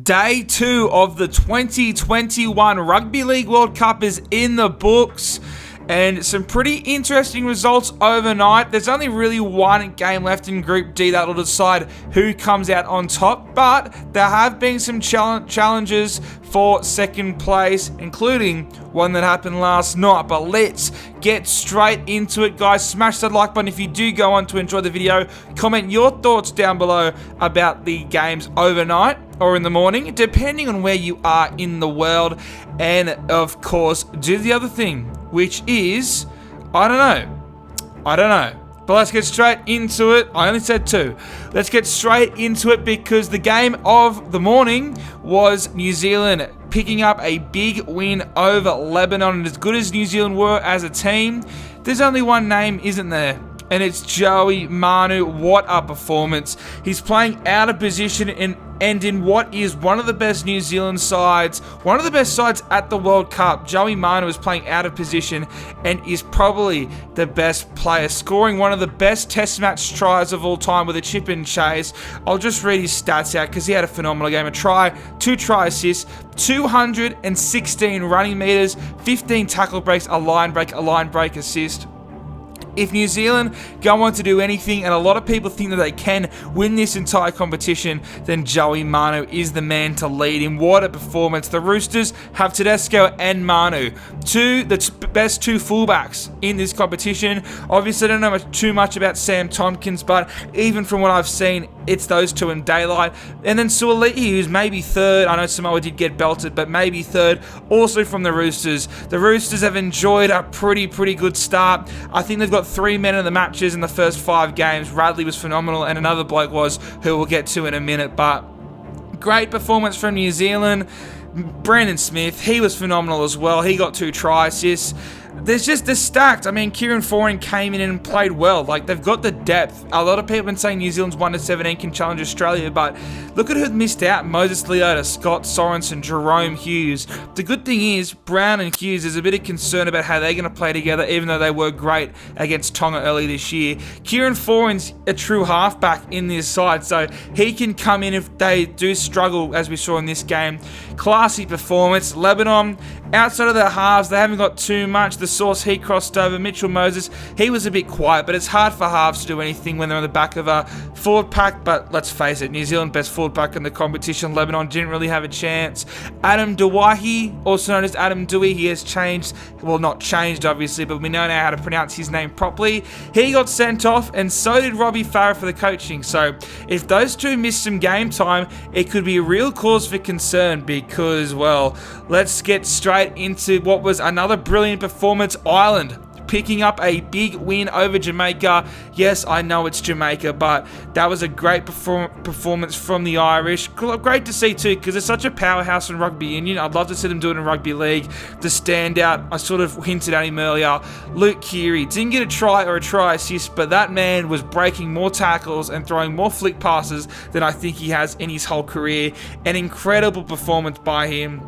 Day 2 of the 2021 Rugby League World Cup is in the books, and some pretty interesting results overnight. There's only really one game left in Group D that will decide who comes out on top, but there have been some challenges for second place, including one that happened last night. But let's get straight into it, guys. Smash that like button if you do go on to enjoy the video. Comment your thoughts down below about the games overnight or in the morning, depending on where you are in the world. And of course, do the other thing, which is, I don't know. But let's get straight into it. I only said 2. Let's get straight into it because the game of the morning was New Zealand picking up a big win over Lebanon. And as good as New Zealand were as a team, there's only one name, isn't there? And it's Joey Manu. What a performance. He's playing out of position and in what is one of the best New Zealand sides, one of the best sides at the World Cup. Joey Manu is playing out of position and is probably the best player, scoring one of the best test match tries of all time with a chip and chase. I'll just read his stats out because he had a phenomenal game. A try, 2 try assists, 216 running meters, 15 tackle breaks, a line break assist. If New Zealand go on to do anything, and a lot of people think that they can win this entire competition, then Joey Manu is the man to lead him. What a performance. The Roosters have Tedesco and Manu, the best 2 fullbacks in this competition. Obviously, I don't know too much about Sam Tompkins, but even from what I've seen, it's those 2 in daylight. And then Suoli'i, who's maybe 3rd. I know Samoa did get belted, but maybe 3rd. Also from the Roosters. The Roosters have enjoyed a pretty good start. I think they've got 3 men in the matches in the first 5 games. Radley was phenomenal, and another bloke was, who we'll get to in a minute. But great performance from New Zealand. Brandon Smith, he was phenomenal as well. He got 2 try assists. They're stacked. I mean, Kieran Foran came in and played well. Like, they've got the depth. A lot of people have been saying New Zealand's 1-17 can challenge Australia, but look at who missed out. Moses Leota, Scott Sorensen, Jerome Hughes. The good thing is, Brown and Hughes, there's a bit of concern about how they're going to play together, even though they were great against Tonga early this year. Kieran Foran's a true halfback in this side, so he can come in if they do struggle, as we saw in this game. Classy performance. Lebanon, outside of their halves, they haven't got too much. The Source, he crossed over. Mitchell Moses, he was a bit quiet, but it's hard for halves to do anything when they're on the back of a forward pack. But let's face it, New Zealand best forward pack in the competition. Lebanon didn't really have a chance. Adam Duwahi, also known as Adam Dewey, he has changed. Well, not changed, obviously, but we know now how to pronounce his name properly. He got sent off, and so did Robbie Farah for the coaching. So if those 2 miss some game time, it could be a real cause for concern because, well, let's get straight into what was another brilliant performance. Ireland picking up a big win over Jamaica. Yes, I know it's Jamaica, but that was a great performance from the Irish. Great to see too, because it's such a powerhouse in rugby union. I'd love to see them do it in rugby league. The standout, I sort of hinted at him earlier, Luke Keary. Didn't get a try or a try assist, but that man was breaking more tackles and throwing more flick passes than I think he has in his whole career. An incredible performance by him.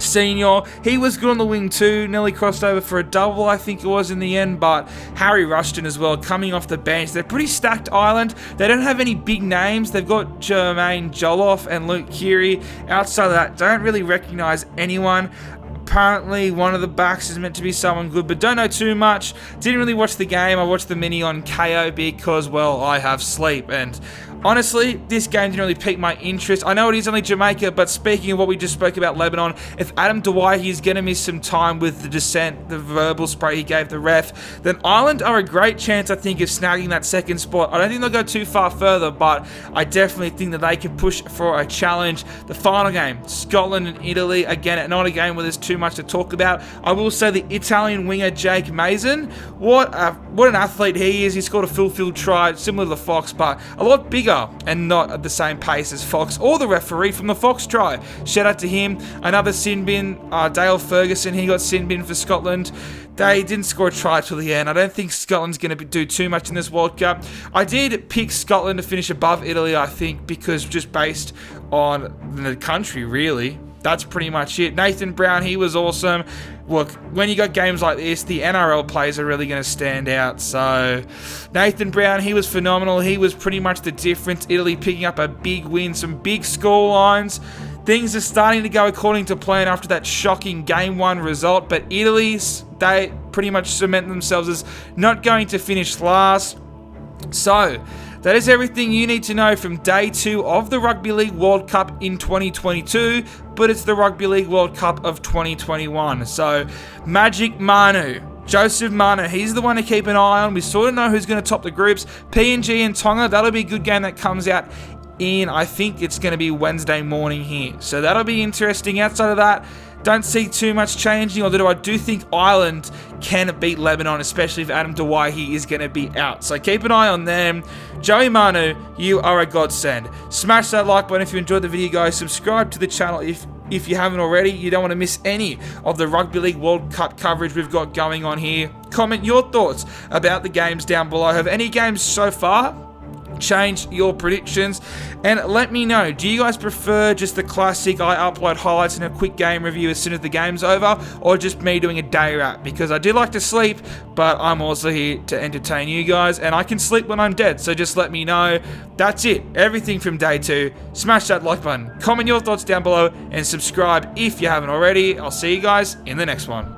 Senior, he was good on the wing too, nearly crossed over for a double, I think it was in the end, but Harry Rushton as well, coming off the bench. They're pretty stacked Ireland. They don't have any big names. They've got Jermaine Jolloff and Luke Keary. Outside of that, don't really recognise anyone. Apparently, one of the backs is meant to be someone good, but don't know too much. Didn't really watch the game. I watched the mini on KO because, well, I have sleep. And honestly, this game didn't really pique my interest. I know it is only Jamaica, but speaking of what we just spoke about Lebanon, if Adam Dewey is going to miss some time with the dissent, the verbal spray he gave the ref, then Ireland are a great chance, I think, of snagging that second spot. I don't think they'll go too far further, but I definitely think that they can push for a challenge. The final game, Scotland and Italy. Again, not a game where there's too much to talk about. I will say the Italian winger, Jake Mason, what an athlete he is. He scored a full field try, similar to the Fox, but a lot bigger and not at the same pace as Fox or the referee from the Fox try. Shout out to him. Another sin bin, Dale Ferguson, he got sin bin for Scotland. They didn't score a try till the end. I don't think Scotland's going to do too much in this World Cup. I did pick Scotland to finish above Italy, I think, because just based on the country, really. That's pretty much it. Nathan Brown, he was awesome. Look, when you got games like this, the NRL players are really going to stand out. So, Nathan Brown, he was phenomenal. He was pretty much the difference. Italy picking up a big win, some big score lines. things are starting to go according to plan after that shocking Game 1 result, but Italy, they pretty much cement themselves as not going to finish last. So, that is everything you need to know from Day 2 of the Rugby League World Cup in 2022, but it's the Rugby League World Cup of 2021. So, Magic Manu, Joseph Manu, he's the one to keep an eye on. We sort of know who's going to top the groups. PNG and Tonga, that'll be a good game that comes out in, I think it's going to be Wednesday morning here. So that'll be interesting. Outside of that, don't see too much changing, although I do think Ireland can beat Lebanon, especially if Adam Dewey is going to be out. So keep an eye on them. Joey Manu, you are a godsend. Smash that like button if you enjoyed the video, guys. Subscribe to the channel if you haven't already. You don't want to miss any of the Rugby League World Cup coverage we've got going on here. Comment your thoughts about the games down below. Have any games so far changed your predictions? And let me know, do you guys prefer just the classic I upload highlights and a quick game review as soon as the game's over, or just me doing a day wrap? Because I do like to sleep, but I'm also here to entertain you guys, and I can sleep when I'm dead, so just let me know. That's it, everything from Day 2. Smash that like button, comment your thoughts down below, and subscribe if you haven't already. I'll see you guys in the next one.